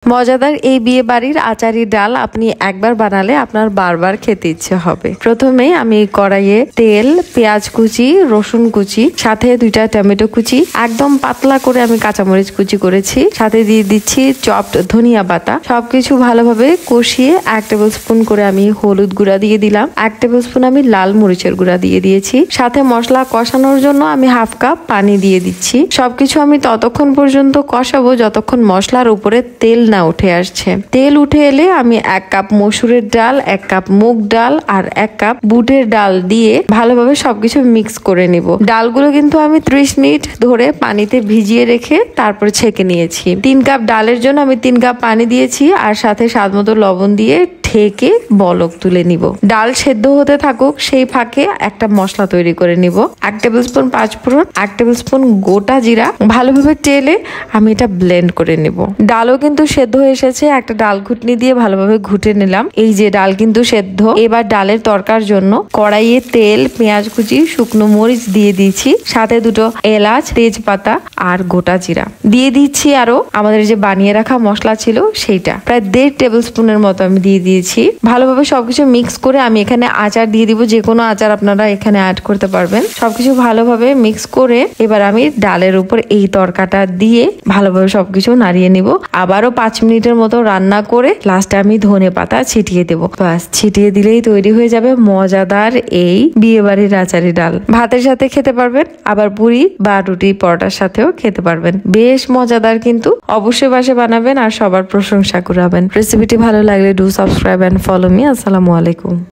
মজাদার এই বিয়ে বাড়ির আচারি ডাল আপনি একবার বানালে আপনার বারবার খেতে ইচ্ছে হবে। প্রথমে আমি কড়াইয়ে তেল, পেঁয়াজ কুচি, রসুন কুচি, সাথে 2টা টমেটো কুচি, একদম পাতলা করে আমি কাঁচামরিচ কুচি করেছি, সাথে দিয়ে দিচ্ছি চপড ধনিয়া পাতা। সবকিছু ভালোভাবে কষিয়ে 1 টেবিল স্পুন করে আমি হলুদ গুঁড়া দিয়ে দিলাম, 1 টেবিল স্পুন আমি লাল মরিচের গুঁড়া দিয়ে দিয়েছি, সাথে মশলা কষানোর জন্য আমি 1/2 কাপ পানি দিয়ে দিচ্ছি। সবকিছু আমি ততক্ষণ পর্যন্ত কষাবো যতক্ষণ মশলার উপরে তেল না উঠে আসছে। তেল উঠে এলে আমি 1 কাপ মসুরের ডাল, 1 কাপ মুগ ডাল আর 1 কাপ বুটের ডাল দিয়ে ভালোভাবে সবকিছু মিক্স করে নিব। ডালগুলো কিন্তু আমি 30 মিনিট ধরে পানিতে ভিজিয়ে রেখে তারপর ছেঁকে নিয়েছি। 3 কাপ ডালের জন্য আমি 3 কাপ পানি দিয়েছি আর সাথে স্বাদমতো লবণ দিয়ে ঢেকে বলক তুলে নিব। ডাল সেদ্ধ হতে থাকুক, সেই ফাঁকে একটা মশলা তৈরি করে নিব। 1 টেবিল স্পুন পাঁচফোড়ন, 1 টেবিল স্পুন গোটা জিরা ভালোভাবে টেলে আমি এটা ব্লেন্ড করে নিব। ডালও কিন্তু সেদ্ধ হয়ে এসেছে, একটা ডাল ঘুটনি দিয়ে ভালোভাবে ঘুটে নিলাম। এই যে ডাল কিন্তু সেদ্ধ। এবার ডালের তরকার জন্য কড়াইয়ে তেল, পেঁয়াজ কুচি, শুকনো মরিচ দিয়ে দিয়েছি, সাথে 2টো এলাচ, তেজপাতা আর গোটা জিরা দিয়ে দিচ্ছি। আরো আমাদের যে বানিয়ে রাখা মশলা ছিল সেইটা প্রায় 1.5 টেবিল স্পুনের মতো আমি দিয়ে দিয়েছি। ভালোভাবে সবকিছু মিক্স করে আমি এখানে আচার দিয়ে দিব, যে কোনো আচার আপনারা এখানে অ্যাড করতে পারবেন। সবকিছু ভালোভাবে মিক্স করে এবার আমি ডালের উপর এই তরকাটা দিয়ে ভালোভাবে সবকিছু নাড়িয়ে নিব। আবারও 5 মিনিটের মতো রান্না করে লাস্টে আমি ধনেপাতা ছিটিয়ে দেবো। বাস, ছিটিয়ে দিলেই তৈরি হয়ে যাবে মজাদার এই বিয়ে বাড়ির আচারি ডাল। ভাতের সাথে খেতে পারবেন, আবার পুরি বা রুটি পরোটার সাথেও খেতে পারবেন। বেশ মজাদার, কিন্তু অবশ্যই বাসায় বানাবেন আর সবার প্রশংসা কুড়াবেন। রেসিপিটি ভালো লাগলে do subscribe and follow me. Assalamu alaikum.